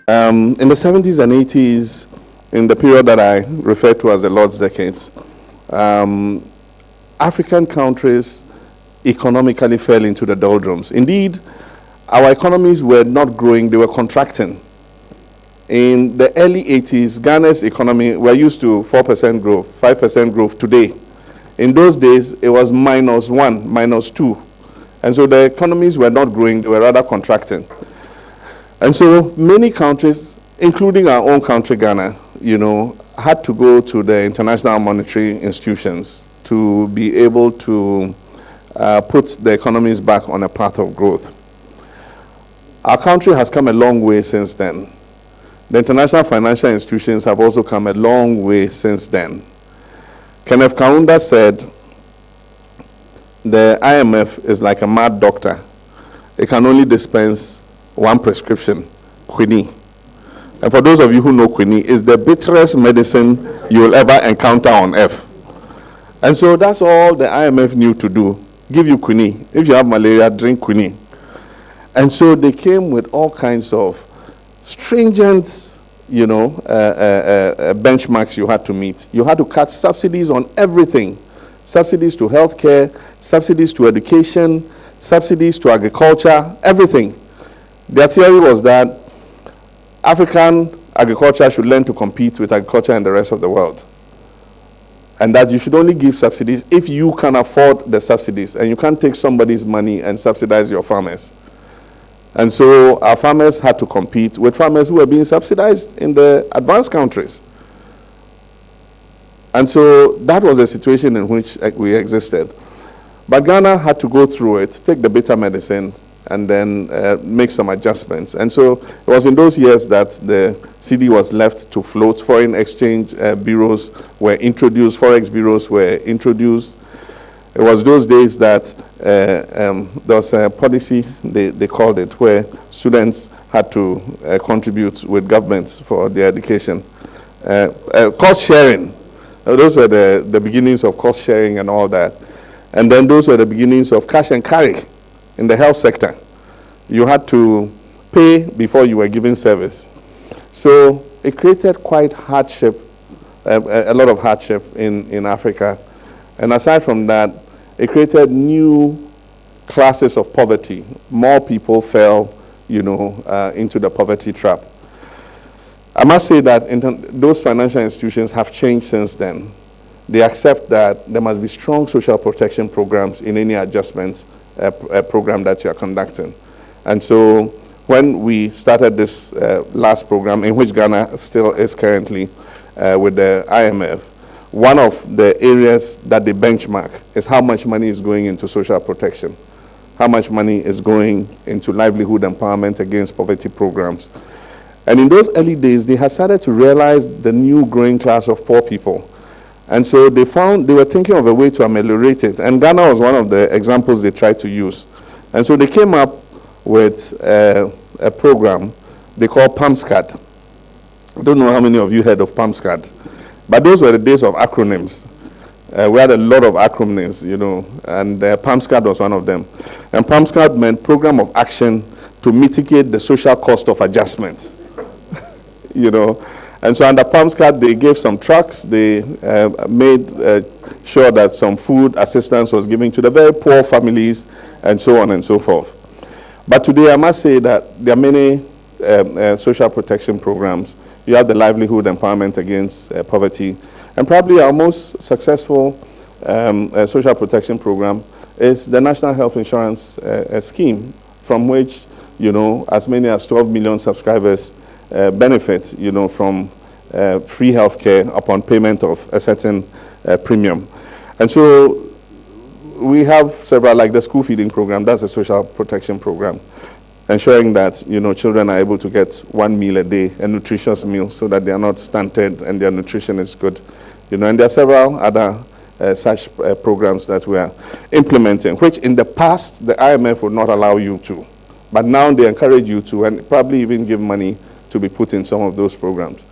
In the 70s and 80s, in the period that I refer to as the Lord's decades, African countries economically fell into the doldrums. Indeed, our economies were not growing, they were contracting. In the early 80s, Ghana's economy, we're used to 4% growth, 5% growth today. In those days, it was -1, -2. And so the economies were not growing, they were rather contracting. And so many countries, including our own country, Ghana, had to go to the international monetary institutions to be able to put the economies back on a path of growth. Our country has come a long way since then. The international financial institutions have also come a long way since then. Kenneth Kaunda said, the IMF is like a mad doctor. It can only dispense one prescription, quinine. And for those of you who know quinine, it's the bitterest medicine you will ever encounter on earth. And so that's all the IMF knew to do, give you quinine. If you have malaria, drink quinine. And so they came with all kinds of stringent, benchmarks you had to meet. You had to cut subsidies on everything. Subsidies to healthcare, subsidies to education, subsidies to agriculture, everything. Their theory was that African agriculture should learn to compete with agriculture in the rest of the world. And that you should only give subsidies if you can afford the subsidies, and you can't take somebody's money and subsidize your farmers. And so our farmers had to compete with farmers who were being subsidized in the advanced countries. And so that was the situation in which we existed. But Ghana had to go through it, take the bitter medicine, and then make some adjustments. And so it was in those years that the cedi was left to float. Foreign exchange bureaus were introduced, forex bureaus were introduced. It was those days that there was a policy, they called it, where students had to contribute with governments for their education. Cost sharing. Those were the beginnings of cost sharing and all that. And then those were the beginnings of cash and carry in the health sector. You had to pay before you were given service. So it created quite hardship, a lot of hardship in Africa. And aside from that, it created new classes of poverty. More people fell, into the poverty trap. I must say that those financial institutions have changed since then. They accept that there must be strong social protection programs in any adjustments program that you are conducting. And so when we started this last program, in which Ghana still is currently with the IMF, one of the areas that they benchmark is how much money is going into social protection, how much money is going into livelihood empowerment against poverty programs. And in those early days, they had started to realize the new growing class of poor people. And so they were thinking of a way to ameliorate it. And Ghana was one of the examples they tried to use. And so they came up with a program they call PAMSCAD. I don't know how many of you heard of PAMSCAD, but those were the days of acronyms. We had a lot of acronyms, and PAMSCAD was one of them. And PAMSCAD meant Program of Action to Mitigate the Social Cost of Adjustment. And so under PAMSCAD, they gave some trucks. They made sure that some food assistance was given to the very poor families, and so on and so forth. But today, I must say that there are many social protection programs. You have the livelihood empowerment against poverty. And probably our most successful social protection program is the National Health Insurance Scheme, from which, as many as 12 million subscribers benefit, from free health care upon payment of a certain premium. And so we have several, like the school feeding program, that's a social protection program, ensuring that, children are able to get one meal a day, a nutritious meal, so that they are not stunted and their nutrition is good. And there are several other such programs that we are implementing, which in the past, the IMF would not allow you to. But now they encourage you to, and probably even give money to be put in some of those programs.